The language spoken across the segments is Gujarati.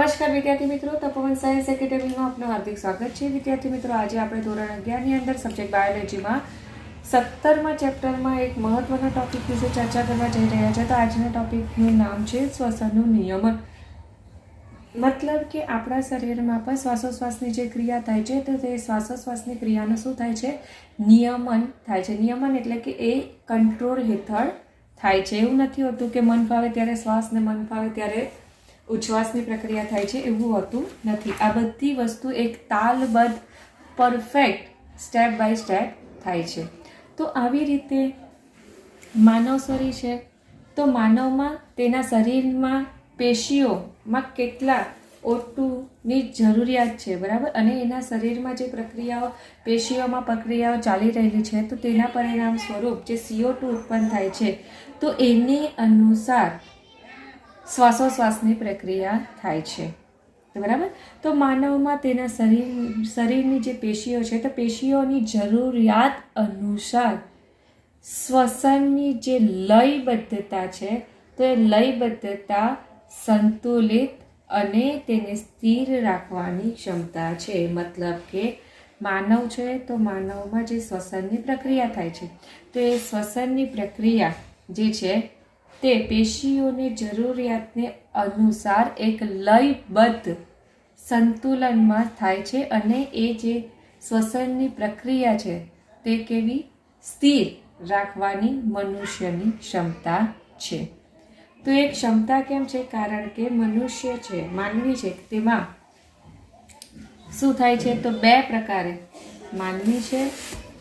નમસ્કાર વિદ્યાર્થી મિત્રો, તપોવન સાયન્સ એકેડેમીમાં આપનું હાર્દિક સ્વાગત છે. વિદ્યાર્થી મિત્રો, આજે આપણે ધોરણ 11ની અંદર સબ્જેક્ટ બાયોલોજીમાં 17મા ચેપ્ટરમાં એક મહત્વના ટોપિક વિશે ચર્ચા કરવા જઈ રહ્યા છે. તો આજના ટોપિકનું નામ છે શ્વસનનું નિયમન. મતલબ કે આપણા શરીરમાં પણ શ્વાસોશ્વાસની જે ક્રિયા થાય છે તો તે શ્વાસોશ્વાસની ક્રિયાનું શું થાય છે? નિયમન થાય છે. નિયમન એટલે કે એ કંટ્રોલ હેઠળ થાય છે. એવું નથી હોતું કે મન ફાવે ત્યારે શ્વાસ ને મન ફાવે ત્યારે ઉચ્છ્વાસની પ્રક્રિયા થાય છે, એવું હોતું નથી. આ બધી વસ્તુ એક તાલબદ્ધ પરફેક્ટ સ્ટેપ બાય સ્ટેપ થાય છે. તો આવી રીતે માનવ શરીર છે, તો માનવમાં તેના શરીરમાં પેશીઓમાં કેટલા O2ની જરૂરિયાત છે, બરાબર? અને એના શરીરમાં જે પ્રક્રિયાઓ પેશીઓમાં પ્રક્રિયાઓ ચાલી રહેલી છે તો તેના પરિણામ સ્વરૂપ જે CO2 ઉત્પન્ન થાય છે તો એની અનુસાર શ્વાસોશ્વાસની પ્રક્રિયા થાય છે, બરાબર? તો માનવમાં તેના શરીરની જે પેશીઓ છે તો પેશીઓની જરૂરિયાત અનુસાર શ્વસનની જે લયબદ્ધતા છે તો એ લયબદ્ધતા સંતુલિત અને તેને સ્થિર રાખવાની ક્ષમતા છે. મતલબ કે માનવ છે તો માનવમાં જે શ્વસનની પ્રક્રિયા થાય છે તો એ શ્વસનની પ્રક્રિયા જે છે તે પેશીઓની જરૂરિયાતને અનુસાર એક લયબદ્ધ સંતુલનમાં થાય છે અને એ જે શ્વસનની પ્રક્રિયા છે તે કેવી સ્થિર રાખવાની મનુષ્યની ક્ષમતા છે. તો એ ક્ષમતા કેમ છે? કારણ કે મનુષ્ય છે, માનવી છે, તેમાં શું થાય છે? તો બે પ્રકારે માનવી છે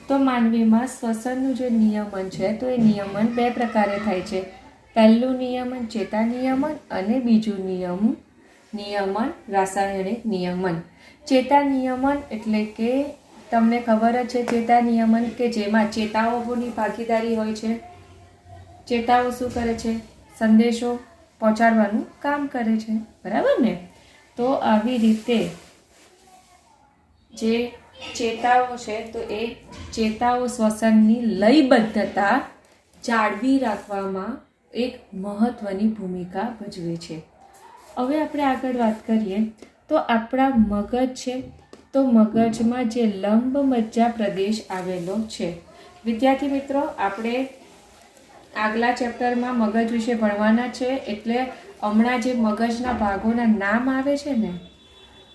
તો માનવીમાં શ્વસનનું જે નિયમન છે તો એ નિયમન બે પ્રકારે થાય છે. પહેલું નિયમન ચેતા નિયમન અને બીજું નિયમન રાસાયણિક નિયમન. ચેતા નિયમન એટલે કે તમને ખબર જ છે ચેતા નિયમન કે જેમાં ચેતાઓની ભાગીદારી હોય છે. ચેતાઓ શું કરે છે? સંદેશો પહોંચાડવાનું કામ કરે છે, બરાબર ને? તો આવી રીતે જે ચેતાઓ છે તો એ ચેતાઓ શ્વસનની લયબદ્ધતા જાળવી રાખવામાં એક મહત્વની ભૂમિકા ભજવે છે. હવે આપણે આગળ વાત કરીએ તો આપણા મગજ છે તો મગજમાં જે લંબમજ્જા પ્રદેશ આવેલો છે. વિદ્યાર્થી મિત્રો, આપણે આગલા ચેપ્ટરમાં મગજ વિશે ભણવાના છે, એટલે હમણાં જે મગજના ભાગોના નામ આવે છે ને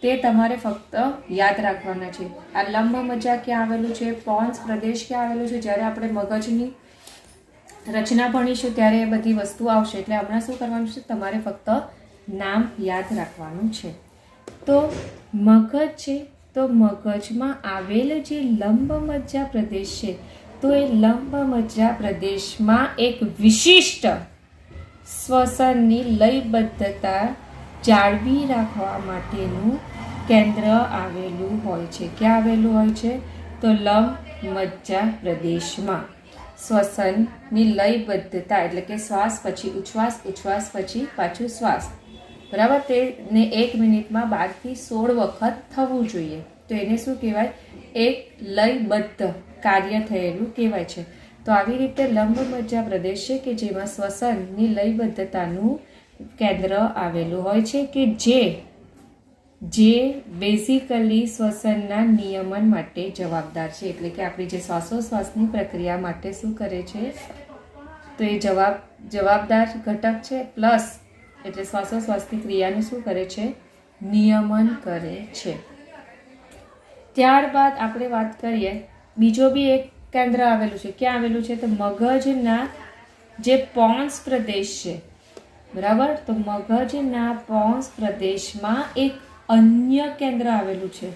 તે તમારે ફક્ત યાદ રાખવાના છે. આ લંબમજ્જા ક્યાં આવેલું છે, પોન્સ પ્રદેશ ક્યાં આવેલું છે, જ્યારે આપણે મગજની રચના ભણીશું ત્યારે એ બધી વસ્તુ આવશે. એટલે હમણાં શું કરવાનું છે? તમારે ફક્ત નામ યાદ રાખવાનું છે. તો મગજ છે તો મગજમાં આવેલ જે લંબમજ્જા પ્રદેશ છે તો એ લંબમજ્જા પ્રદેશમાં એક વિશિષ્ટ શ્વસનની લયબદ્ધતા જાળવી રાખવા માટેનું કેન્દ્ર આવેલું હોય છે. ક્યાં આવેલું હોય છે? તો લંબમજ્જા પ્રદેશમાં શ્વસનની લયબદ્ધતા એટલે કે શ્વાસ પછી ઉચ્છ્વાસ, ઉચ્છ્વાસ પછી પાછું શ્વાસ, બરાબર? તેને 1 મિનિટમાં 12 થી 16 વખત થવું જોઈએ. તો એને શું કહેવાય? એક લયબદ્ધ કાર્ય થયેલું કહેવાય છે. તો આવી રીતે લંબમજ્જા પ્રદેશ છે કે જેમાં શ્વસનની લયબદ્ધતાનું કેન્દ્ર આવેલું હોય છે કે જે બેઝિકલી શ્વસનના નિયમન માટે જવાબદાર છે. એટલે કે આપણી જે શ્વાસોશ્વાસની પ્રક્રિયા માટે શું કરે છે તો એ જવાબદાર ઘટક છે. પ્લસ એટલે શ્વાસોશ્વાસની ક્રિયાનું શું કરે છે? નિયમન કરે છે. ત્યારબાદ આપણે વાત કરીએ બીજો બી એક કેન્દ્ર આવેલું છે. ક્યાં આવેલું છે? તો મગજના જે પોન્સ પ્રદેશ છે, બરાબર? તો મગજના પોન્સ પ્રદેશમાં એક અન્ય કેન્દ્ર આવેલું છે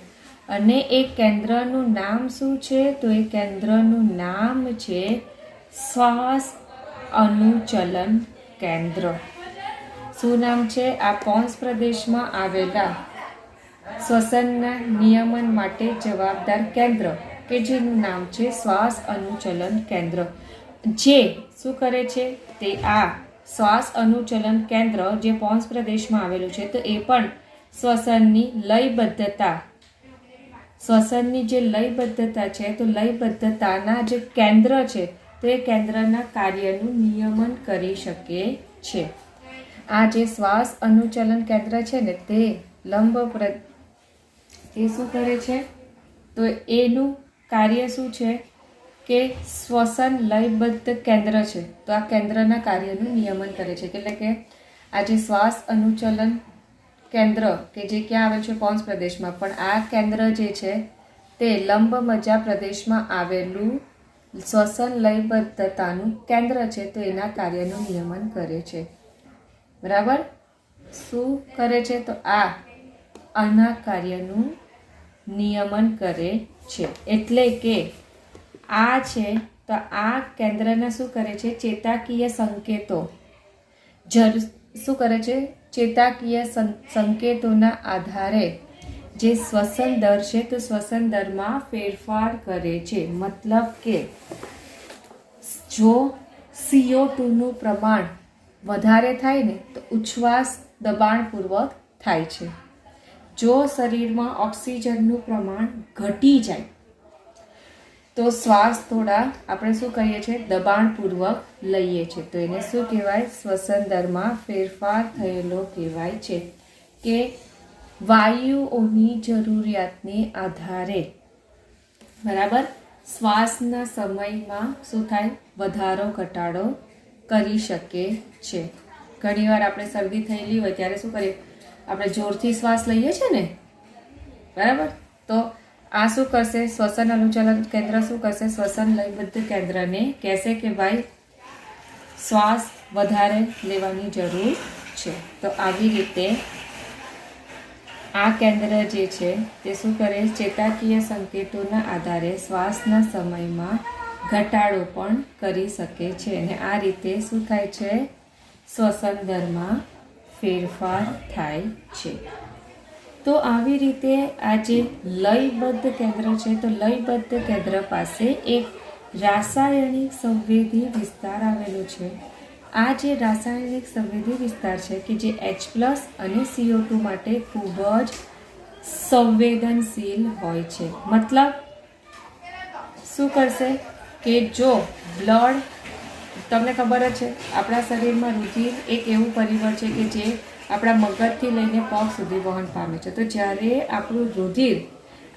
અને એ કેન્દ્રનું નામ શું છે? તો એ કેન્દ્રનું નામ છે શ્વાસ અનુચલન કેન્દ્ર. શું નામ છે? આ પોન્સ પ્રદેશમાં આવેલા શ્વસનના નિયમન માટે જવાબદાર કેન્દ્ર કે જેનું નામ છે શ્વાસ અનુચલન કેન્દ્ર. જે શું કરે છે? તે આ શ્વાસ અનુચલન કેન્દ્ર જે પોન્સ પ્રદેશમાં આવેલું છે તો એ પણ શ્વસનની જે લયબદ્ધતા છે તો લયબદ્ધતાના જે કેન્દ્ર છે તો એ કેન્દ્રના કાર્યનું નિયમન કરી શકે છે. આ જે શ્વાસ અનુચલન કેન્દ્ર છે ને તે એ શું કરે છે? તો એનું કાર્ય શું છે કે શ્વસન લયબદ્ધ કેન્દ્ર છે, તો આ કેન્દ્રના કાર્યનું નિયમન કરે છે. એટલે કે આ જે શ્વાસ અનુચલન કેન્દ્ર કે જે ક્યાં આવેલ છે? પોન્સ પ્રદેશમાં, પણ આ કેન્દ્ર જે છે તે લંબમજ્જા પ્રદેશમાં આવેલું શ્વસન લયબદ્ધતાનું કેન્દ્ર છે, તો એના કાર્યનું નિયમન કરે છે. બરાબર? શું કરે છે? તો આના કાર્યનું નિયમન કરે છે. એટલે કે આ છે તો આ કેન્દ્રના શું કરે છે? ચેતાકીય સંકેતો શું કરે છે? ચેતાકીય સંકેતોના આધારે જે શ્વસન દર છે તો શ્વસન દરમાં ફેરફાર કરે છે. મતલબ કે જો CO2નું પ્રમાણ વધારે થાય ને તો ઉચ્છ્વાસ દબાણપૂર્વક થાય છે. જો શરીરમાં ઓક્સિજનનું પ્રમાણ ઘટી જાય તો શ્વાસ થોડા આપણે શું કહીએ છીએ? દબાણપૂર્વક લઈએ છીએ. તો એને શું કહેવાય? શ્વસન દરમાં ફેરફાર થયેલો કહેવાય છે. કે વાયુઓની જરૂરિયાતને આધારે બરાબર શ્વાસના સમયમાં શું થાય? વધારો ઘટાડો કરી શકે છે. ઘણીવાર આપણે શરદી થયેલી હોય ત્યારે શું કરીએ? આપણે જોરથી શ્વાસ લઈએ છીએ ને, બરાબર? તો આ શું કરશે? શ્વસન અનુચલન કેન્દ્ર શું કરશે? શ્વસન લયબદ્ધ કેન્દ્રને કહેશે કે ભાઈ શ્વાસ વધારે લેવાની જરૂર છે. તો આવી રીતે આ કેન્દ્ર જે છે તે શું કરે? ચેતાકીય સંકેતોના આધારે શ્વાસના સમયમાં ઘટાડો પણ કરી શકે છે. અને આ રીતે શું થાય છે? શ્વસન દરમાં ફેરફાર થાય છે. તો આવી રીતે આ જે લયબદ્ધ કેન્દ્ર છે તો લયબદ્ધ કેન્દ્ર પાસે એક રાસાયણિક સંવેદી વિસ્તાર આવેલો છે. આ જે રાસાયણિક સંવેદી વિસ્તાર છે કે જે H+ અને CO2 માટે ખૂબ જ સંવેદનશીલ હોય છે. મતલબ શું કરશે કે જો બ્લડ, તમને ખબર જ છે આપણા શરીરમાં રુધિર એક એવું પરિબળ છે કે જે આપણા મગજથી લઈને પગ સુધી વહન પામે છે. તો જ્યારે આપણું રુધિર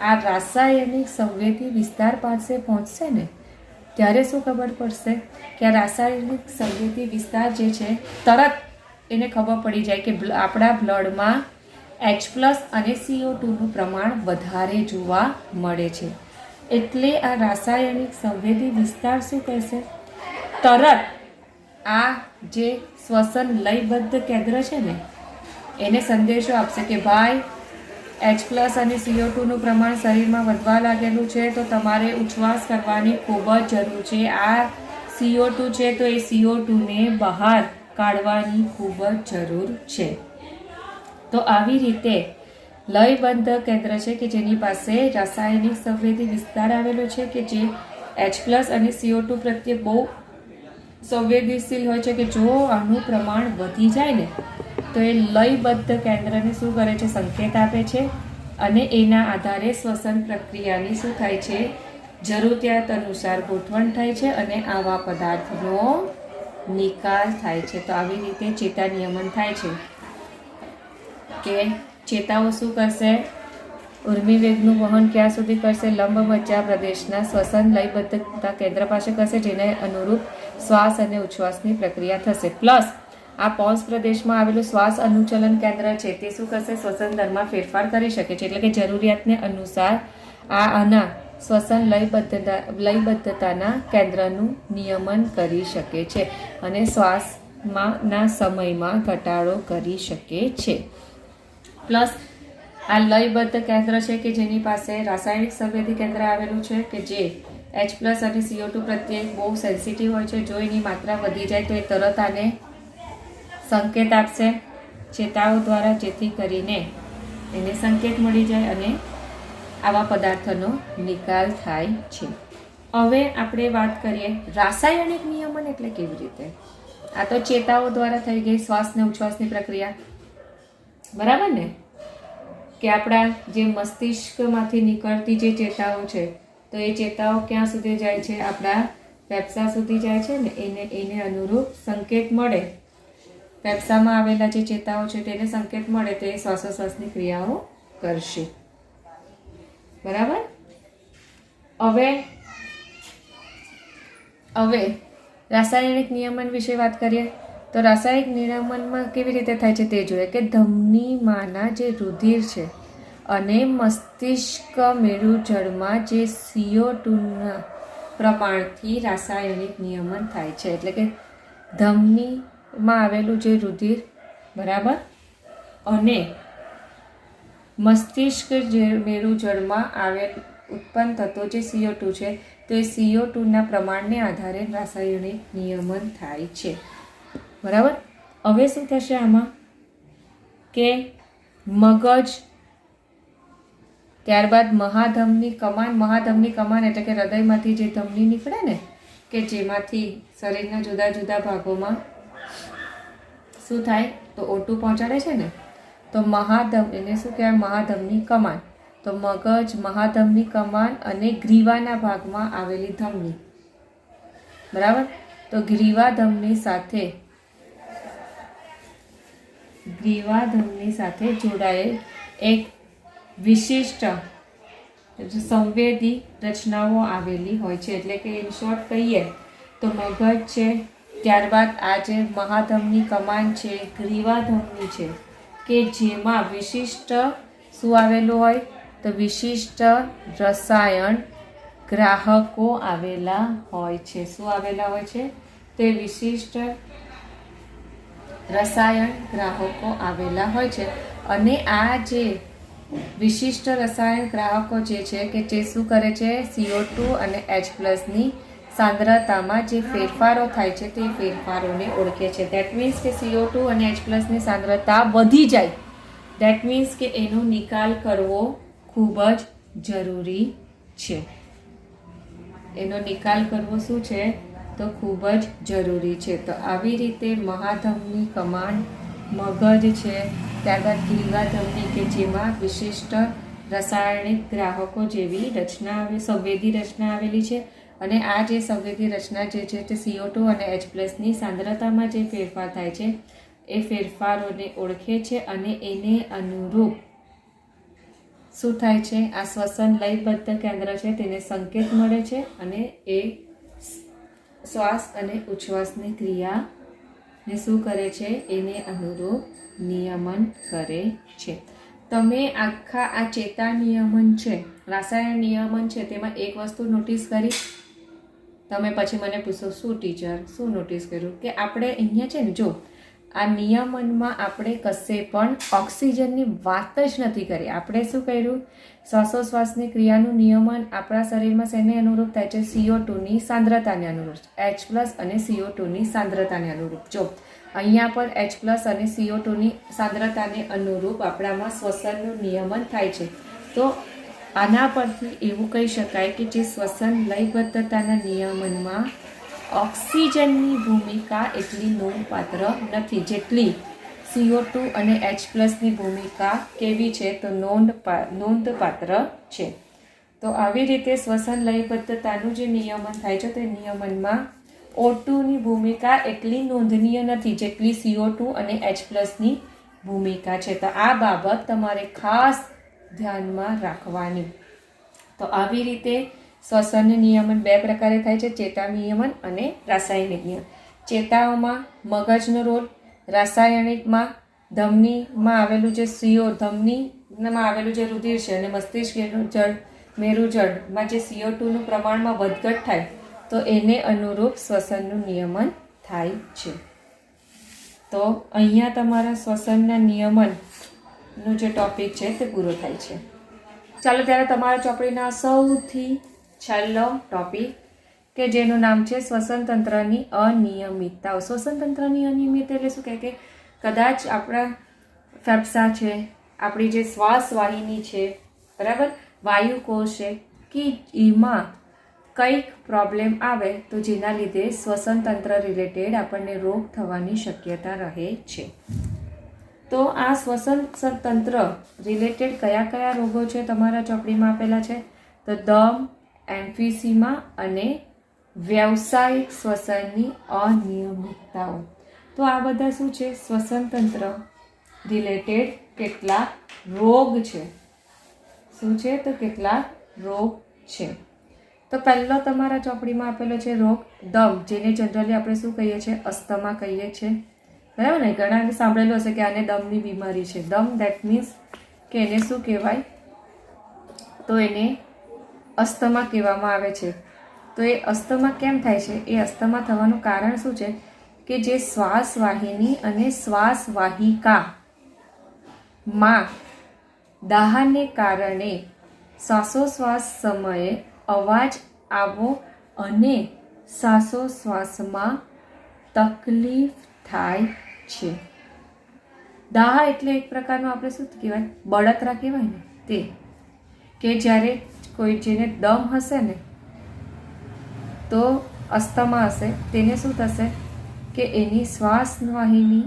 આ રાસાયણિક સંવેદી વિસ્તાર પાસે પહોંચશે ને ત્યારે શું ખબર પડશે કે આ રાસાયણિક સંવેદી વિસ્તાર જે છે તરત એને ખબર પડી જાય કે આપણા બ્લડમાં H+ અને CO2નું પ્રમાણ વધારે જોવા મળે છે. એટલે આ રાસાયણિક સંવેદી વિસ્તાર શું કહેશે? તરત આ જે શ્વસન લયબદ્ધ કેન્દ્ર છે ને એને સંદેશો આપશે કે ભાઈ H+ અને CO2નું પ્રમાણ શરીરમાં વધવા લાગેલું છે, તો તમારે ઉચ્છ્વાસ કરવાની ખૂબ જ જરૂર છે. આ CO2 છે તો એ CO2ને બહાર કાઢવાની ખૂબ જ જરૂર છે. તો આવી રીતે લયબદ્ધ કેન્દ્ર છે કે જેની પાસે રાસાયણિક સંવેદી વિસ્તાર આવેલો છે કે જે H+ અને CO2 પ્રત્યે બહુ સંવેદનશીલ હોય છે કે જો આનું પ્રમાણ વધી જાય ને તો એ લયબદ્ધ કેન્દ્રને શું કરે છે? સંકેત આપે છે. અને એના આધારે શ્વસન પ્રક્રિયાની શું થાય છે? જરૂરિયાત અનુસાર ગોઠવણ થાય છે અને આવા પદાર્થનો નિકાલ થાય છે. તો આવી રીતે ચેતા નિયમન થાય છે કે ચેતાઓ શું કરશે? ઉર્મિવેગનું વહન ક્યાં સુધી કરશે? લંબમજ્જા પ્રદેશના શ્વસન લયબદ્ધતા કેન્દ્ર પાસે કરશે, જેને અનુરૂપ શ્વાસ અને ઉચ્છ્વાસની પ્રક્રિયા થશે. પ્લસ આ પોન્સ પ્રદેશમાં આવેલું શ્વાસ અનુચલન કેન્દ્ર છે તે શું કરશે? શ્વસન દરમાં ફેરફાર કરી શકે છે. એટલે કે જરૂરિયાતને અનુસાર આના શ્વસન લયબદ્ધતાના કેન્દ્રનું નિયમન કરી શકે છે અને શ્વાસના સમયમાં ઘટાડો કરી શકે છે. પ્લસ આ લયબદ્ધ કેન્દ્ર છે કે જેની પાસે રાસાયણિક સંવેદી કેન્દ્ર આવેલું છે કે જે H+ અને CO2 પ્રત્યે બહુ સેન્સિટિવ હોય છે. જો એની માત્રા વધી જાય તો એ તરત આને સંકેત આપશે ચેતાઓ દ્વારા, જેથી કરીને એને સંકેત મળી જાય અને આવા પદાર્થોનો નિકાલ થાય છે. હવે આપણે વાત કરીએ રાસાયણિક નિયમન એટલે કેવી રીતે. આ તો ચેતાઓ દ્વારા થઈ ગઈ શ્વાસ ને ઉચ્છ્વાસની પ્રક્રિયા, બરાબર ને? કે આપણા જે મસ્તિષ્કમાંથી નીકળતી જે ચેતાઓ છે તો એ ચેતાઓ ક્યાં સુધી જાય છે? આપણા ફેફસા સુધી જાય છે ને એને અનુરૂપ સંકેત મળે ફેફસામાં આવેલા જે ચેતાઓ છે તેને સંકેત મળે તે શ્વાસોશ્વાસની ક્રિયાઓ કરશે. બરાબર. હવે રાસાયણિક નિયમન વિશે વાત કરીએ તો રાસાયણિક નિયમનમાં કેવી રીતે થાય છે તે જોઈએ કે ધમનીમાંના જે રુધિર છે અને મસ્તિષ્ક મેરુજળમાં જે CO2ના પ્રમાણથી રાસાયણિક નિયમન થાય છે. એટલે કે ધમનીમાં આવેલું જે રુધિર, બરાબર, અને મસ્તિષ્ક જે મેરુજળમાં આવેલ ઉત્પન્ન થતો જે CO2 છે તે CO2ના પ્રમાણને આધારે રાસાયણિક નિયમન થાય છે. બરાબર. હવે શું થશે આમાં કે મગજ, ત્યારબાદ મહાધમની કમાન એટલે કે હૃદયમાંથી જે ધમની નીકળે ને કે જેમાંથી શરીરના જુદા જુદા ભાગોમાં શું થાય તો O2 પહોંચાડે છે ને, તો એને શું કહેવાય? મહાધમની કમાન. તો મગજ, મહાધમની કમાન અને ગ્રીવાના ભાગમાં આવેલી ધમની, બરાબર. તો ગ્રીવા ધમની સાથે જોડાયેલ એક વિશિષ્ટ સંવેદી રચનાઓ આવેલી હોય છે. એટલે કે ઇન શોર્ટ કહીએ તો મગજ છે, ત્યારબાદ આ જે મહાધમની કમાન છે, ગ્રીવા ધમની છે કે જેમાં વિશિષ્ટ શું આવેલું હોય તો વિશિષ્ટ રસાયણ ગ્રાહકો આવેલા હોય છે. શું આવેલા હોય છે? તે વિશિષ્ટ રસાયણ ગ્રાહકો આવેલા હોય છે. અને આ જે વિશિષ્ટ રસાયણ ગ્રાહકો જે છે કે જે શું કરે છે? CO2 અને H+ની સાંદ્રતામાં જે ફેરફારો થાય છે તે ફેરફારોને ઓળખે છે. દેટ મીન્સ કે CO2 અને H+ની સાંદ્રતા વધી જાય, દેટ મીન્સ કે એનો નિકાલ કરવો ખૂબ જ જરૂરી છે. એનો નિકાલ કરવો શું છે તો ખૂબ જ જરૂરી છે. તો આવી રીતે મહાધમની કમાન, મગજ છે, ત્યારબાદ ગ્રીવા ધમની કે જેમાં વિશિષ્ટ રાસાયણિક ગ્રાહકો જેવી સંવેદી રચના આવેલી છે. અને આ જે સંવેદી રચના જે છે તે CO2 અને H+ની સાંદ્રતામાં જે ફેરફાર થાય છે એ ફેરફારોને ઓળખે છે અને એને અનુરૂપ શું થાય છે? આ શ્વસન લયબદ્ધ કેન્દ્ર છે તેને સંકેત મળે છે અને એ શ્વાસ અને ઉચ્છ્વાસની ક્રિયાને શું કરે છે? એને અનુરૂપ નિયમન કરે છે. તમે આખા આ ચેતા નિયમન છે, રાસાયણ નિયમન છે, તેમાં એક વસ્તુ નોટિસ કરી? તમે પછી મને પૂછો શું ટીચર શું નોટિસ કર્યું? કે આપણે અહીંયા છે ને, જો આ નિયમનમાં આપણે કશે પણ ઓક્સિજનની વાત જ નથી કરી. આપણે શું કર્યું? શ્વાસોશ્વાસની ક્રિયાનું નિયમન આપણા શરીરમાં શેને અનુરૂપ થાય છે? CO2ની સાંદ્રતાને અનુરૂપ, H+ અને CO2ની સાંદ્રતાને અનુરૂપ. જો અહીંયા પર H+ અને CO2ની સાંદ્રતાને અનુરૂપ આપણામાં શ્વસનનું નિયમન થાય છે. તો આના પરથી એવું કહી શકાય કે જે શ્વસન લયબદ્ધતાના નિયમનમાં ઓક્સિજનની ભૂમિકા એટલી નોંધપાત્ર નથી જેટલી CO2 અને H+ની ભૂમિકા કેવી છે તો નોંધપાત્ર છે. તો આવી રીતે શ્વસન લયબદ્ધતાનું જે નિયમન થાય છે તે નિયમનમાં O2ની ભૂમિકા એટલી નોંધનીય નથી જેટલી CO2 અને H+ની ભૂમિકા છે. તો આ બાબત તમારે ખાસ ધ્યાનમાં રાખવાની. તો આવી રીતે શ્વસન નિયમન બે પ્રકારે થાય છે, ચેતા નિયમન અને રાસાયણિક નિયમન. ચેતાઓમાં મગજનો રોલ, રાસાયણિકમાં ધમનીમાં આવેલું જે ધમનીમાં આવેલું જે રુધિર છે અને મસ્તિષ્ક મેરુજળમાં જે CO2નું પ્રમાણમાં વધઘટ થાય તો એને અનુરૂપ શ્વસનનું નિયમન થાય છે. તો અહીંયા તમારા શ્વસનના નિયમનનો જે ટોપિક છે તે પૂરો થાય છે. ચાલો ત્યારે તમારા ચોપડીના સૌથી છેલ્લો ટોપિક કે જેનું નામ છે શ્વસન તંત્રની અનિયમિતતાઓ. શ્વસન તંત્રની અનિયમિતતા એટલે શું કહે કે કદાચ આપણા ફેફસા છે, આપણી જે શ્વાસ વાહિની છે, બરાબર, વાયુકોષ છે કે એમાં કંઈક પ્રોબ્લેમ આવે તો જેના લીધે શ્વસન તંત્ર રિલેટેડ આપણને રોગ થવાની શક્યતા રહે છે. તો આ શ્વસન તંત્ર રિલેટેડ કયા કયા રોગો છે તમારા ચોપડીમાં આપેલા છે? તો દમ, એમ્ફીસીમા અને વ્યવસાયિક શ્વસનની અનિયમિતતાઓ. તો આ બધા શું છે? શ્વસન તંત્ર રિલેટેડ કેટલાક રોગ છે. શું છે? તો કેટલાક રોગ છે. તો પહેલો તમારા ચોપડીમાં આપેલો છે રોગ દમ, જેને જનરલી આપણે શું કહીએ છીએ? અસ્થમા કહીએ છીએ, બરાબર ને? ઘણાને સાંભળેલું હશે કે આને દમની બીમારી છે. દમ દેટ મીન્સ કે એને શું કહેવાય? તો એને અસ્થમા કહેવામાં આવે છે. તો એ અસ્થમા કેમ થાય છે? એ અસ્થમા થવાનું કારણ શું છે? કે જે શ્વાસવાહિની અને શ્વાસવાહિકામાં દાહને કારણે શ્વાસોશ્વાસ સમયે અવાજ આવો અને શ્વાસોશ્વાસમાં તકલીફ થાય છે. દાહ એટલે એક પ્રકારનો આપણે શું કહેવાય? બળતરા કહેવાય ને તે, કે જ્યારે કોઈ જેને દમ હશે ને તો અસ્થમા હશે, તેને શું થશે? કે એની શ્વાસવાહિની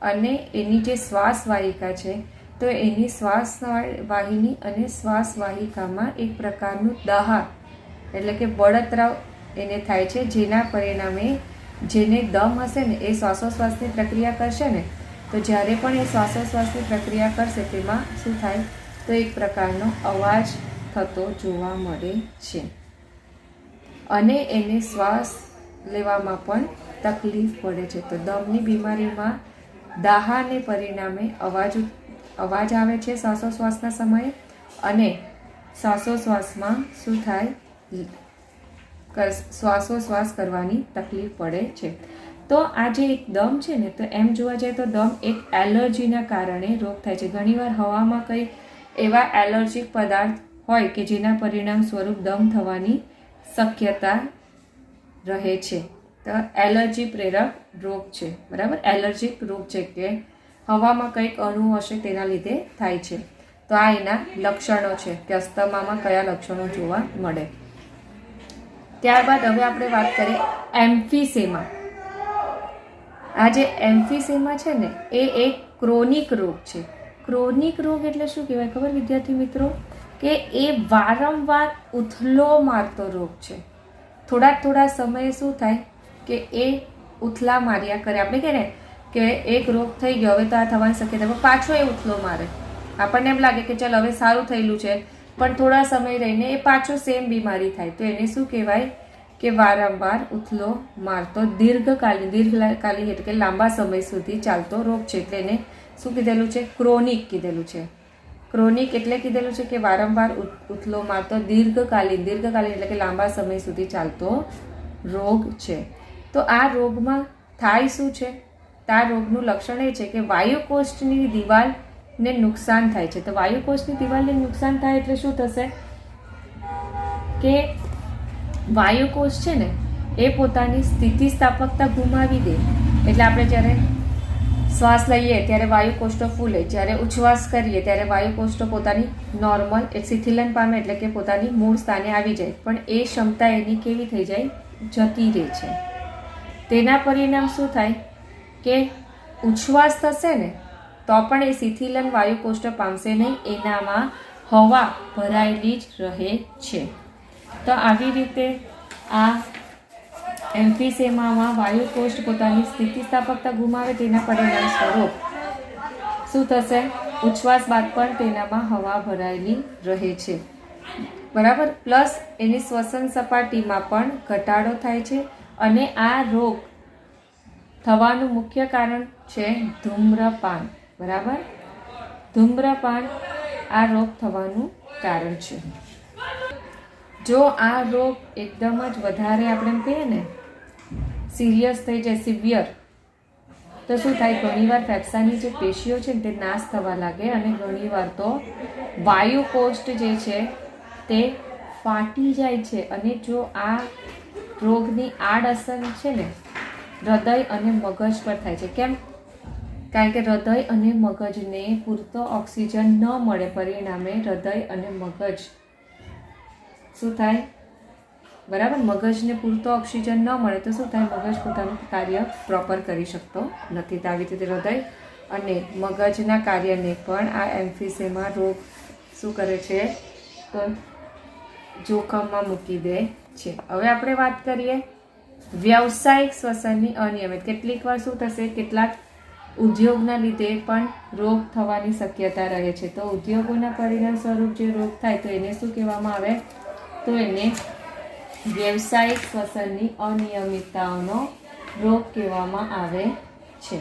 અને એની જે શ્વાસવાહિકા છે, તો એની શ્વાસવાહિની અને શ્વાસવાહિકામાં એક પ્રકારનું દાહ એટલે કે બળતરાવ એને થાય છે, જેના પરિણામે જેને દમ હશે ને એ શ્વાસોશ્વાસની પ્રક્રિયા કરશે ને, તો જ્યારે પણ એ શ્વાસોશ્વાસની પ્રક્રિયા કરશે તેમાં શું થાય? તો એક પ્રકારનો અવાજ થતો જોવા મળે છે અને એને શ્વાસ લેવામાં પણ તકલીફ પડે છે. તો દમની બીમારીમાં દાહાને પરિણામે અવાજ આવે છે શ્વાસોશ્વાસના સમયે અને શ્વાસોશ્વાસમાં શું થાય? શ્વાસોશ્વાસ કરવાની તકલીફ પડે છે. તો આ જે એક દમ છે ને, તો એમ જોવા જાય તો દમ એક એલર્જીના કારણે રોગ થાય છે. ઘણીવાર હવામાં કંઈ એવા એલર્જીક પદાર્થ હોય કે જેના પરિણામ સ્વરૂપ દમ થવાની શક્યતા રહે છે. તો એલર્જી પ્રેરક રોગ છે, બરાબર? એલર્જીક રોગ છે કે હવામાં કંઈક અણુ હશે તેના લીધે થાય છે. તો આ એના લક્ષણો છે કે અસ્થમામાં કયા લક્ષણો જોવા મળે. ત્યારબાદ હવે આપણે વાત કરીએ એમ્ફીસેમા. આ જે એમ્ફીસેમા છે ને એ એક ક્રોનિક રોગ છે. ક્રોનિક રોગ એટલે શું કહેવાય ખબર વિદ્યાર્થી મિત્રો? કે એ વારંવાર ઉથલો મારતો રોગ છે. થોડા સમયે શું થાય? કે એ ઉથલા માર્યા કરે. આપણે કહીએ ને કે એક રોગ થઈ ગયો, હવે તો આ થવાની શક્યતા, પણ પાછો એ ઉથલો મારે. આપણને એમ લાગે કે ચાલ હવે સારું થયેલું છે, પણ થોડા સમય રહીને એ પાછો સેમ બીમારી થાય. તો એને શું કહેવાય? કે વારંવાર ઉથલો મારતો દીર્ઘકાલીન એટલે કે લાંબા સમય સુધી ચાલતો રોગ છે. એટલે એને શું કીધેલું છે? ક્રોનિક કીધેલું છે. ક્રોનિક એટલે કીધેલું છે કે વારંવાર ઉથલો મારતો દીર્ઘકાલીન એટલે કે લાંબા સમય સુધી ચાલતો રોગ છે. તો આ રોગમાં થાય શું છે? તો આ રોગનું લક્ષણ એ છે કે વાયુકોષ્ઠની દિવાલને નુકસાન થાય છે. તો વાયુકોષ્ઠની દિવાલને નુકસાન થાય એટલે શું થશે? કે વાયુકોષ છે ને એ પોતાની સ્થિતિસ્થાપકતા ગુમાવી દે. એટલે આપણે જ્યારે શ્વાસ લઈએ ત્યારે વાયુકોષ્ઠો ફૂલે, જ્યારે ઉચ્છ્વાસ કરીએ ત્યારે વાયુકોષ્ઠો પોતાની નોર્મલ શિથિલન પામે એટલે કે પોતાની મૂળ સ્થાને આવી જાય, પણ એ ક્ષમતા એની કેવી થઈ જાય? જતી રહે છે. તેના પરિણામ શું થાય? કે ઉચ્છ્વાસ થશે ને તો પણ એ શિથિલન વાયુકોષ્ઠ પામશે નહીં, એનામાં હવા ભરાયેલી જ રહે છે. તો આવી રીતે આ એમ્ફીસેમામાં વાયુકોષ્ઠ પોતાની સ્થિતિસ્થાપકતા ગુમાવે, તેના પરિણામ સ્વરૂપ શું થશે? ઉચ્છ્વાસ બાદ પણ તેનામાં હવા ભરાયેલી રહે છે, બરાબર? પ્લસ એની શ્વસન સપાટીમાં પણ ઘટાડો થાય છે અને આ રોગ થવાનું મુખ્ય કારણ છે ધૂમ્રપાન, બરાબર? ધૂમ્રપાન આ રોગ થવાનું કારણ છે. જો આ રોગ એકદમ જ વધારે આપણે એમ કહીએ ને સિરિયસ થઈ જાય, સિવિયર, તો શું થાય? ઘણીવાર ફેફસાની જે પેશીઓ છે ને તે નાશ થવા લાગે અને ઘણીવાર તો વાયુકોષ્ઠ જે છે તે ફાટી જાય છે. અને જો આ રોગની આડઅસર છે ને હૃદય અને મગજ પર થાય છે. કેમ? કારણ કે હૃદય અને મગજને પૂરતો ઓક્સિજન ન મળે, પરિણામે હૃદય અને મગજ શું થાય? બરાબર? મગજને પૂરતો ઓક્સિજન ન મળે તો શું થાય? મગજ પોતાનું કાર્ય પ્રોપર કરી શકતો નથી. તો આવી રીતે હૃદય અને મગજના કાર્યને પણ આ એમ્ફીસેમા રોગ શું કરે છે? તો જોખમમાં મૂકી દે છે. હવે આપણે વાત કરીએ વ્યવસાયિક શ્વસનની અનિયમિત, કેટલીક વાર શું થશે, કેટલાક ઉદ્યોગના લીધે પણ રોગ થવાની શક્યતા રહે છે. તો ઉદ્યોગોના પરિણામ સ્વરૂપ જે રોગ થાય તો એને શું કહેવામાં આવે, તો એને વ્યવસાયિક શ્વસનની અનિયમિતતાઓનો રોગ કહેવામાં આવે છે.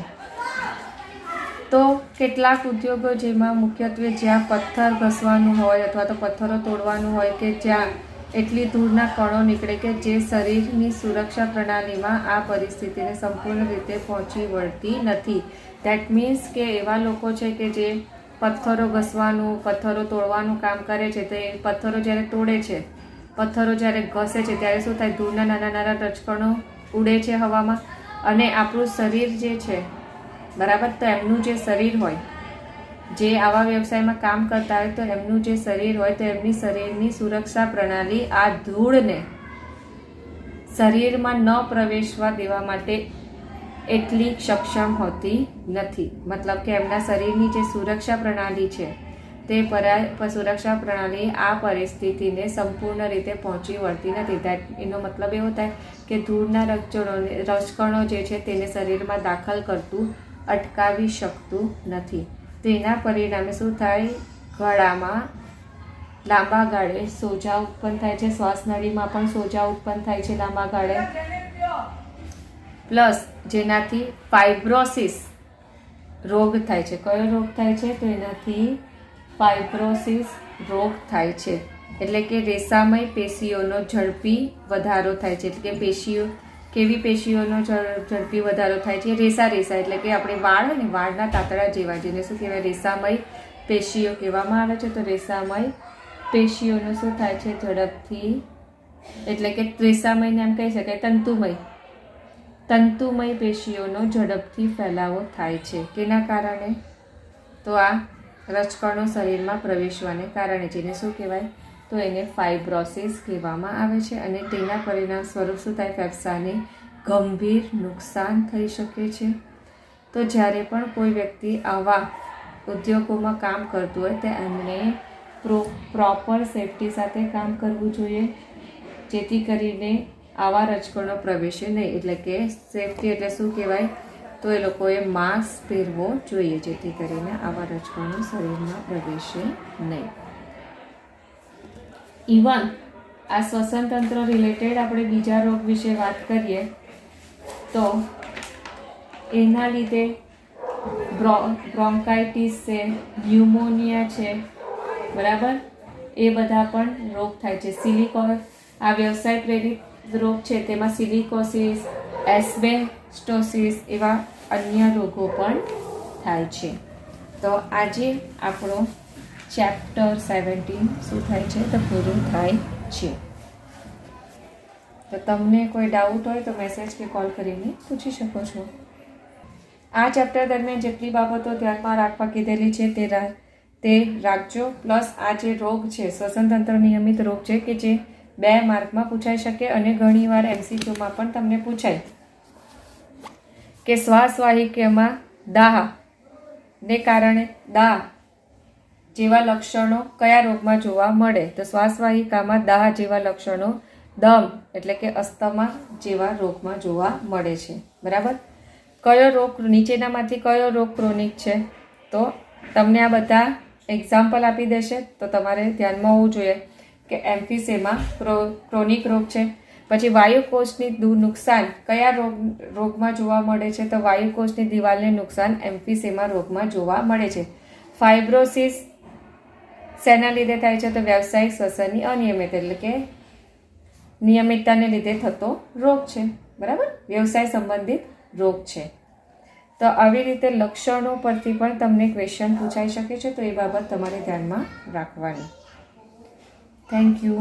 તો કેટલાક ઉદ્યોગો જેમાં મુખ્યત્વે જ્યાં પથ્થર ઘસવાનું હોય અથવા તો પથ્થરો તોડવાનું હોય કે જ્યાં એટલી ધૂળના કણો નીકળે કે જે શરીરની સુરક્ષા પ્રણાલીમાં આ પરિસ્થિતિને સંપૂર્ણ રીતે પહોંચી વળતી નથી. દેટ મીન્સ કે એવા લોકો છે કે જે પથ્થરો ઘસવાનું, પથ્થરો તોડવાનું કામ કરે છે, તો એ પથ્થરો જ્યારે તોડે છે, પથ્થરો જ્યારે ઘસે છે ત્યારે શું થાય, ધૂળના નાના નાના રજકણો ઉડે છે હવામાં, અને આપણું શરીર જે છે, બરાબર, તો એમનું જે શરીર હોય, જે આવા વ્યવસાયમાં કામ કરતા હોય, તો એમનું જે શરીર હોય તો એમની શરીરની સુરક્ષા પ્રણાલી આ ધૂળને શરીરમાં ન પ્રવેશવા દેવા માટે એટલી સક્ષમ હોતી નથી. મતલબ કે એમના શરીરની જે સુરક્ષા પ્રણાલી છે તે સુરક્ષા પ્રણાલી આ પરિસ્થિતિને સંપૂર્ણ રીતે પહોંચી વળતી નથી. એનો મતલબ એવો થાય કે ધૂળના રજકણો જે છે તેને શરીરમાં દાખલ કરતું અટકાવી શકતું નથી. તેના પરિણામે શું થાય, ગળામાં લાંબા ગાળે સોજા ઉત્પન્ન થાય છે, શ્વાસનળીમાં પણ સોજા ઉત્પન્ન થાય છે લાંબા ગાળે, પ્લસ જેનાથી ફાઇબ્રોસિસ રોગ થાય છે. કયો રોગ થાય છે, તો એનાથી ફાઇબ્રોસિસ રોગ થાય છે. એટલે કે રેસામય પેશીઓનો ઝડપી વધારો થાય છે. એટલે કે પેશીઓ, કેવી પેશીઓનો ઝડપી વધારો થાય છે, રેસા એટલે કે આપણે વાળ હોય ને, વાળના તાતણા જેવા, જેને શું કહેવાય, રેસામય પેશીઓ કહેવામાં આવે છે. તો રેસામય પેશીઓનો શું થાય છે, ઝડપથી, એટલે કે રેસામયને એમ કહી શકાય તંતુમય પેશીઓનો ઝડપથી ફેલાવો થાય છે. કેના કારણે, તો આ રજકણો શરીરમાં પ્રવેશવાને કારણે, જેને શું કહેવાય, તો એને ફાઇબ્રોસિસ કહેવામાં આવે છે. અને તેના પરિણામ સ્વરૂપ શું થાય, ફેફસાને ગંભીર નુકસાન થઈ શકે છે. તો જ્યારે પણ કોઈ વ્યક્તિ આવા ઉદ્યોગોમાં કામ કરતું હોય તો એમણે પ્રોપર સેફટી સાથે કામ કરવું જોઈએ, જેથી કરીને આવા રજકણો પ્રવેશે નહીં. એટલે કે સેફટી એટલે શું કહેવાય, તો એ લોકોએ માસ્ક પહેરવો જોઈએ, જેથી કરીને આવા રજકણો શરીરમાં પ્રવેશે નહીં. ઇવન આ શ્વસન તંત્ર રિલેટેડ આપણે બીજા રોગ વિશે વાત કરીએ તો એના લીધે બ્રોન્કાઇટિસ છે, ન્યુમોનિયા છે, બરાબર, એ બધા પણ રોગ થાય છે. આ વ્યવસાય પ્રેરિત રોગ છે તેમાં સિલિકોસિસ, એસ્બેસ્ટોસિસ એવા અન્ય રોગો પણ થાય છે. તો આજે આપણો ચેપ્ટર 17 શું થાય છે, તો પૂરું થાય છે. તો તમને કોઈ ડાઉટ હોય તો મેસેજ કે કોલ કરીને પૂછી શકો છો. આ ચેપ્ટર દરમિયાન જેટલી બાબતો ધ્યાનમાં રાખવા કીધેલી છે તે રાખજો. પ્લસ આ જે રોગ છે, શ્વસન તંત્ર નિયમિત રોગ છે કે જે 2 માર્કમાં પૂછાઈ શકે અને ઘણીવાર MCQમાં પણ તમને પૂછાય કે શ્વાસવાહિકામાં દાહ ને કારણે દાહ જેવા લક્ષણો કયા રોગમાં જોવા મળે, તો શ્વાસવાહિકામાં દાહ જેવા લક્ષણો દમ એટલે કે અસ્થમા જેવા રોગમાં જોવા મળે છે. બરાબર, કયો રોગ નીચેનામાંથી કયો રોગ ક્રોનિક છે, તો તમને આ બધા એક્ઝામ્પલ આપી દેશે. તો તમારે ધ્યાનમાં હોવું જોઈએ કે એમ્ફીસેમા ક્રોનિક રોગ છે. પછી વાયુકોષની નુકસાન કયા રોગમાં જોવા મળે છે, તો વાયુકોષની દિવાલને નુકસાન એમ્ફીસેમા રોગમાં જોવા મળે છે. ફાઇબ્રોસિસ શેના લીધે થાય છે, તો વ્યવસાયિક શ્વસનની અનિયમિત એટલે કે નિયમિતતાને લીધે થતો રોગ છે. બરાબર, વ્યવસાય સંબંધિત રોગ છે. તો આવી રીતે લક્ષણો પરથી પણ તમને ક્વેશ્ચન પૂછાઈ શકે છે. તો એ બાબત તમારે ધ્યાનમાં રાખવાની. Thank you.